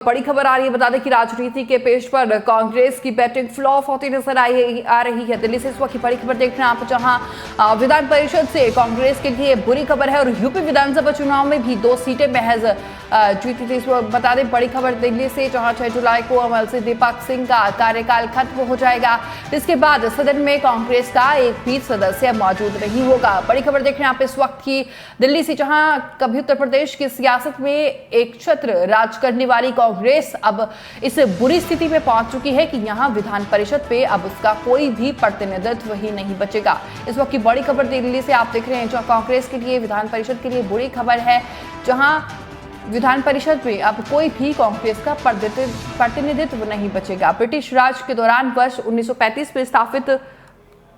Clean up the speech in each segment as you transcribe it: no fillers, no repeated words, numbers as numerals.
बड़ी खबर आ रही है। बता दें कि राजनीति के पेश पर कांग्रेस की बैटिंग फ्लॉप होती नजर आ रही है। दिल्ली से इस वक्त की बड़ी खबर देख रहे हैं आप, जहां विधान परिषद से कांग्रेस के लिए बुरी खबर है और यूपी विधानसभा चुनाव में भी 2 सीटें महज जीती थी। इस वक्त बता दें बड़ी खबर दिल्ली से, जहां 6 जुलाई को एमएलसी दीपक सिंह का कार्यकाल खत्म हो जाएगा। इसके बाद सदन में कांग्रेस का एक भी सदस्य मौजूद नहीं होगा। बड़ी खबर देख रहे हैं आप इस वक्त की दिल्ली से, जहां कभी उत्तर प्रदेश की सियासत में एक छत्र राज करने वाली कांग्रेस अब इस बुरी स्थिति में पहुंच चुकी है कि यहां विधान परिषद पे अब उसका कोई भी प्रतिनिधित्व ही नहीं बचेगा। इस वक्त की बड़ी खबर दिल्ली से आप देख रहे हैं, जहां कांग्रेस के लिए विधान परिषद के लिए बुरी खबर है, जहां विधान परिषद में अब कोई भी कांग्रेस का प्रतिनिधित्व नहीं बचेगा। ब्रिटिश राज के दौरान वर्ष 1935 में स्थापित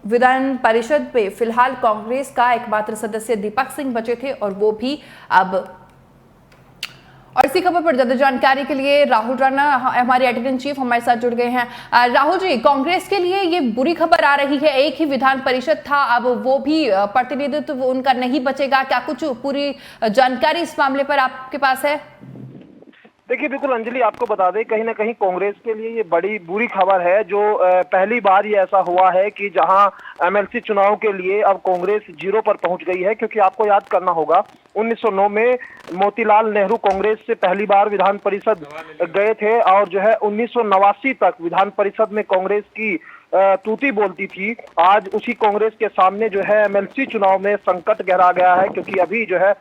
विधान परिषद में फिलहाल कांग्रेस का एकमात्र सदस्य दीपक सिंह बचे थे और वो भी अब। और इसी खबर पर ज्यादा जानकारी के लिए राहुल राणा, हमारे एडिटर इन चीफ, हमारे साथ जुड़ गए हैं। राहुल जी, कांग्रेस के लिए ये बुरी खबर आ रही है, एक ही विधान परिषद था, अब वो भी प्रतिनिधित्व उनका नहीं बचेगा। क्या कुछ पूरी जानकारी इस मामले पर आपके पास है? देखिए, बिल्कुल अंजलि, आपको बता दें कहीं ना कहीं कांग्रेस के लिए ये बड़ी बुरी खबर है। जो पहली बार ये ऐसा हुआ है कि जहां एमएलसी चुनाव के लिए अब कांग्रेस 0 पर पहुंच गई है, क्योंकि आपको याद करना होगा 1909 में मोतीलाल नेहरू कांग्रेस से पहली बार विधान परिषद गए थे और जो है 1989 तक विधान परिषद में कांग्रेस की तूती बोलती थी। आज उसी कांग्रेस के सामने जो है एमएलसी चुनाव में संकट गहरा गया है, क्योंकि अभी जो है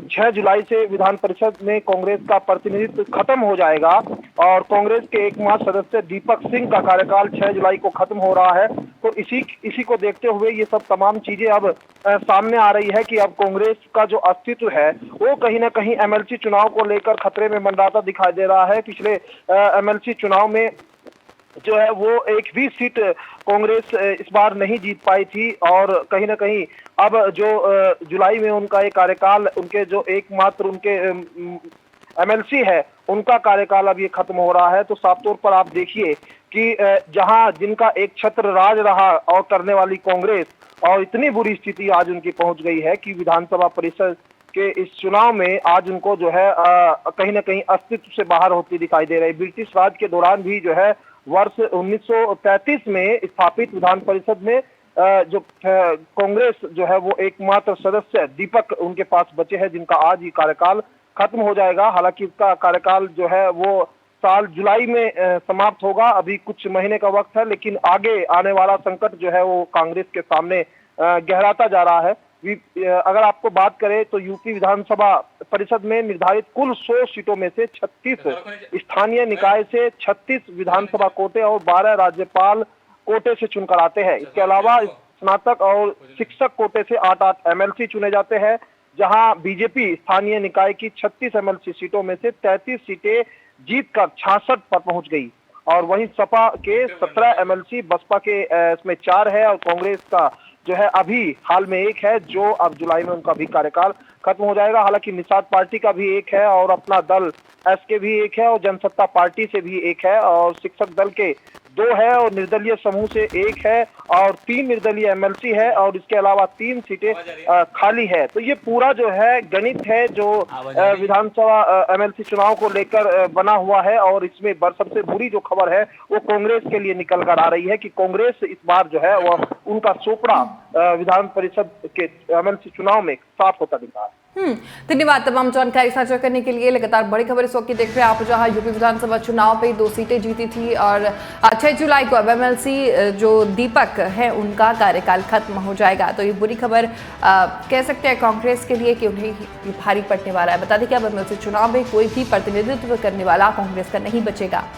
6 जुलाई से विधान परिषद में कांग्रेस का प्रतिनिधित्व खत्म हो जाएगा और कांग्रेस के एकमात्र सदस्य दीपक सिंह का कार्यकाल 6 जुलाई को खत्म हो रहा है। तो इसी को देखते हुए ये सब तमाम चीजें अब सामने आ रही है कि अब कांग्रेस का जो अस्तित्व है वो कहीं ना कहीं एमएलसी चुनाव को लेकर खतरे में मंडराता दिखाई दे रहा है। पिछले एमएलसी चुनाव में जो है वो एक भी सीट कांग्रेस इस बार नहीं जीत पाई थी और कहीं ना कहीं अब जो जुलाई में उनका एक कार्यकाल, उनके जो एकमात्र उनके एमएलसी है उनका कार्यकाल अब ये खत्म हो रहा है। तो साफ तौर पर आप देखिए कि जहां जिनका एक छत्र राज रहा और करने वाली कांग्रेस, और इतनी बुरी स्थिति आज उनकी पहुंच गई है कि विधानसभा परिषद के इस चुनाव में आज उनको जो है कहीं ना कहीं अस्तित्व से बाहर होती दिखाई दे रही है। ब्रिटिश राज के दौरान भी जो है वर्ष 1933 में स्थापित विधान परिषद में जो कांग्रेस जो है वो एकमात्र सदस्य दीपक उनके पास बचे हैं, जिनका आज ही कार्यकाल खत्म हो जाएगा। हालांकि उसका कार्यकाल जो है वो साल जुलाई में समाप्त होगा, अभी कुछ महीने का वक्त है, लेकिन आगे आने वाला संकट जो है वो कांग्रेस के सामने गहराता जा रहा है। अगर आपको बात करें तो यूपी विधानसभा परिषद में निर्धारित कुल 100 सीटों में से 36 स्थानीय निकाय से 36 विधानसभा कोटे और 12 राज्यपाल कोटे से चुनकर आते हैं। इसके अलावा स्नातक और शिक्षक कोटे से 8-8 एमएलसी चुने जाते हैं, जहां बीजेपी स्थानीय निकाय की 36 एमएलसी सीटों में से 33 सीटें जीतकर 66 पर पहुंच गई और वहीं सपा के 17 एमएलसी, बसपा के इसमें 4 है और कांग्रेस का जो है अभी हाल में 1 है, जो अब जुलाई में उनका भी कार्यकाल खत्म हो जाएगा। हालांकि निषाद पार्टी का भी 1 है और अपना दल एसके भी 1 है और जनसत्ता पार्टी से भी 1 है और शिक्षक दल के 2 है और निर्दलीय समूह से 1 है और 3 निर्दलीय एमएलसी है और इसके अलावा 3 सीटें खाली है। तो ये पूरा जो है गणित है जो विधानसभा एमएलसी चुनाव को लेकर बना हुआ है और इसमें सबसे बुरी जो खबर है वो कांग्रेस के लिए निकल कर आ रही है कि कांग्रेस इस बार जो है वो उनका सोपड़ा विधान परिषद के एमएलसी चुनाव में साफ होता दिख रहा है। धन्यवाद तमाम जानकारी साझा करने के लिए। लगातार बड़ी खबर इस वक्त की देख रहे हैं आप, जहां यूपी विधानसभा चुनाव पे 2 सीटें जीती थी और 6 जुलाई को अब एमएलसी जो दीपक है उनका कार्यकाल खत्म हो जाएगा। तो ये बुरी खबर कह सकते हैं कांग्रेस के लिए कि उन्हें भारी पड़ने वाला है। बता दें कि अब एमएलसी चुनाव में कोई भी प्रतिनिधित्व करने वाला कांग्रेस का नहीं बचेगा।